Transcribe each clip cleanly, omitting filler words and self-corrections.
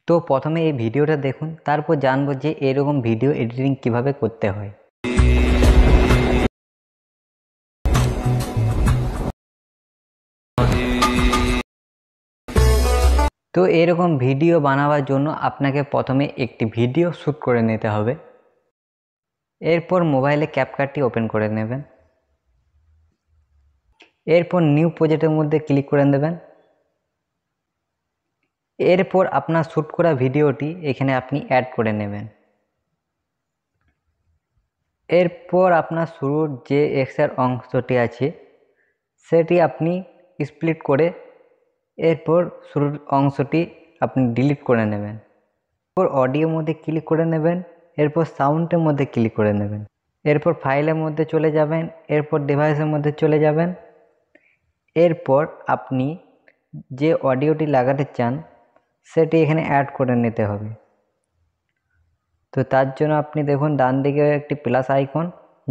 তো প্রথমে এই ভিডিওটা দেখুন, তারপর জানবো যে এরকম ভিডিও এডিটিং কিভাবে করতে হয়। তো এরকম ভিডিও বানাবার জন্য আপনাকে প্রথমে একটি ভিডিও শ্যুট করে নিতে হবে। এরপর মোবাইলে ক্যাপকাটটি ওপেন করে নেবেন। এরপর নিউ প্রজেক্টের মধ্যে ক্লিক করে দেবেন। এরপর আপনার শ্যুট করা ভিডিওটি এখানে আপনি অ্যাড করে নেবেন। এরপর আপনার শুরুর যে এক্সের অংশটি আছে সেটি আপনি স্প্লিট করে এরপর শুরুর অংশটি আপনি ডিলিট করে নেবেন। এরপর অডিওর মধ্যে ক্লিক করে নেবেন। এরপর সাউন্ডের মধ্যে ক্লিক করে নেবেন। এরপর ফাইলের মধ্যে চলে যাবেন। এরপর ডিভাইসের মধ্যে চলে যাবেন। এরপর আপনি যে অডিওটি লাগাতে চান সেটি এখানে অ্যাড করে নিতে হবে। তো তার জন্য আপনি দেখুন ডান দিকে একটি প্লাস আইকন,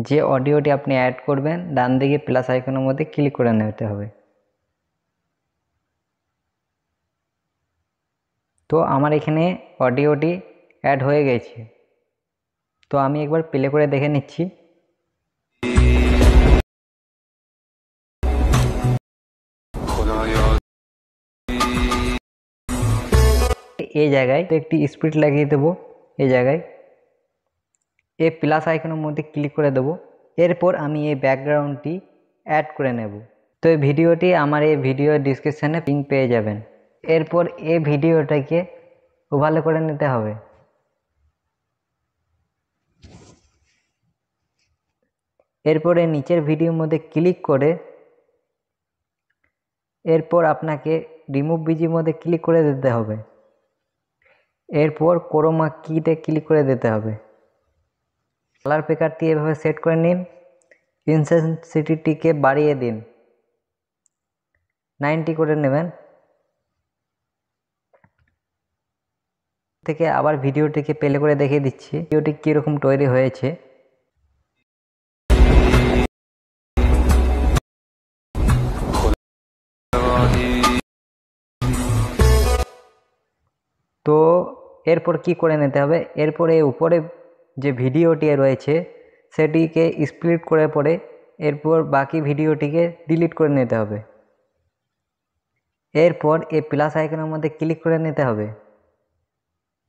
যে অডিওটি আপনি অ্যাড করবেন ডান দিকে প্লাস আইকনের মধ্যে ক্লিক করে নিতে হবে। তো আমার এখানে অডিওটি অ্যাড হয়ে গেছে। তো আমি একবার প্লে করে দেখে নিচ্ছি। এই জায়গায় তো একটি স্পিড লাগিয়ে দেবো। এই জায়গায় এই প্লাস আইকনের মধ্যে ক্লিক করে দেবো। এরপর আমি এই ব্যাকগ্রাউন্ডটি অ্যাড করে নেব। তো এই ভিডিওটি আমার এই ভিডিও ডিসক্রিপশানে লিংক পেয়ে যাবেন। এরপর এই ভিডিওটাকে ওভারলে করে নিতে হবে। এরপরে নিচের ভিডিওর মধ্যে ক্লিক করে এরপর আপনাকে রিমুভ বিজির মধ্যে ক্লিক করে দিতে হবে। এরপর ক্রোমা কিতে ক্লিক করে দিতে হবে। কালার প্যাকারটি এভাবে সেট করে নিন। ইনটেনসিটিকে বাড়িয়ে দিন, 90 করে নেবেন। থেকে আবার ভিডিওটিকে প্লে করে দেখিয়ে দিচ্ছি ভিডিওটি কীরকম তৈরি হয়েছে। তো এরপর কি করে নিতে হবে, এরপরে উপরে যে ভিডিওটি রয়েছে সেটিকে স্প্লিট করে পরে এরপর বাকি ভিডিওটিকে ডিলিট করে নিতে হবে। এরপর এই প্লাস আইকনের মধ্যে ক্লিক করে নিতে হবে।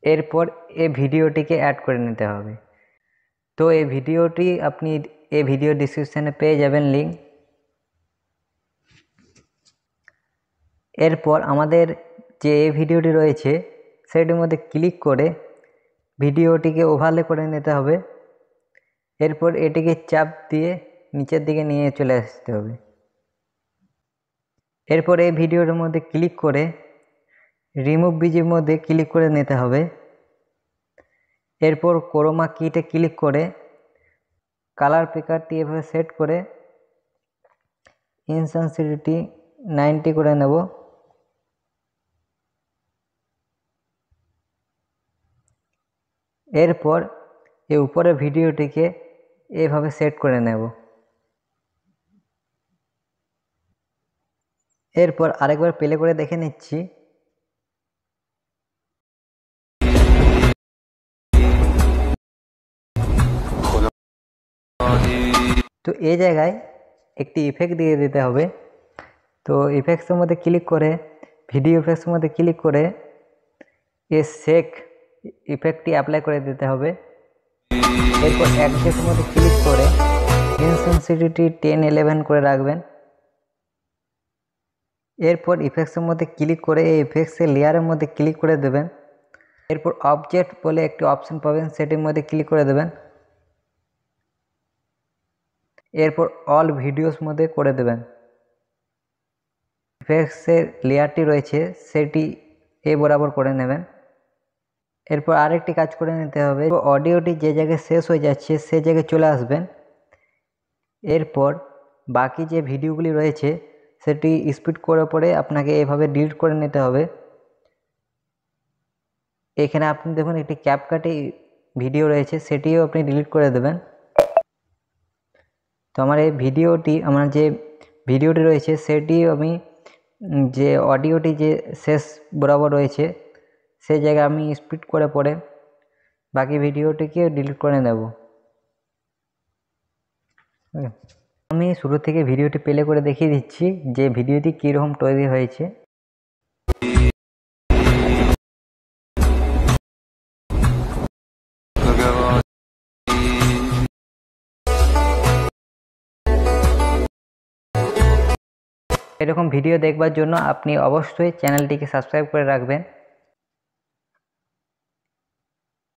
এরপর এই ভিডিওটিকে অ্যাড করে নিতে হবে। তো এই ভিডিওটি আপনি এই ভিডিও ডিসক্রিপশানে পেয়ে যাবেন লিঙ্ক। এরপর আমাদের যে এই ভিডিওটি রয়েছে সেটির মধ্যে ক্লিক করে ভিডিওটিকে ওভারলে করে নিতে হবে। এরপর এটিকে চাপ দিয়ে নিচের দিকে নিয়ে চলে আসতে হবে। এরপর এই ভিডিওর মধ্যে ক্লিক করে রিমুভ বিজির মধ্যে ক্লিক করে নিতে হবে। এরপর ক্রোমা কিতে ক্লিক করে কালার প্যাকারটি এভাবে সেট করে ইনটেনসিটি 90 করে নেব। এরপর এই উপরের ভিডিওটিকে এভাবে সেট করে নেব। এরপর আরেকবার প্লে করে দেখে নিচ্ছি। তো এই জায়গায় একটি ইফেক্ট দিয়ে দিতে হবে। তো ইফেক্টসের মধ্যে ক্লিক করে ভিডিও ইফেক্টসের মধ্যে ক্লিক করে এই শেক ইফেক্টটি অ্যাপ্লাই করে দিতে হবে। এরপর অ্যাডজাস্টের মধ্যে ক্লিক করে ইনটেনসিটি 10-11 করে রাখবেন। এরপর ইফেক্টসের মধ্যে ক্লিক করে এই ইফেক্টসের লেয়ারের মধ্যে ক্লিক করে দেবেন। এরপর অবজেক্ট বলে একটি অপশন পাবেন, সেটির মধ্যে ক্লিক করে দেবেন। এরপর অল ভিডিওস মধ্যে করে দেবেন। ইফেক্টসের লেয়ারটি রয়েছে সেটি এই বরাবর করে নেবেন। এরপর আরেকটি কাজ করে নিতে হবে, অডিওটি যে জায়গায় শেষ হয়ে যাচ্ছে সে জায়গায় চলে আসবেন। এরপর বাকি যে ভিডিওগুলি রয়েছে সেটি স্পিড করে পরে আপনাকে এভাবে ডিলিট করে নিতে হবে। এখানে আপনি দেখুন একটি ক্যাপকাটে ভিডিও রয়েছে, সেটিও আপনি ডিলিট করে দেবেন। তো আমার এই ভিডিওটি আমার যে ভিডিওটি রয়েছে সেটি আমি যে অডিওটি যে শেষ বরাবর রয়েছে সেই জায়গায় আমি স্প্লিট করে পরে বাকি ভিডিওটিকে ডিলিট করে নেব। আমি শুরু থেকে ভিডিওটি প্লে করে দেখিয়ে দিচ্ছি যে ভিডিওটি কীরকম তৈরি হয়েছে। এরকম ভিডিও দেখবার জন্য আপনি অবশ্যই চ্যানেলটিকে সাবস্ক্রাইব করে রাখবেন।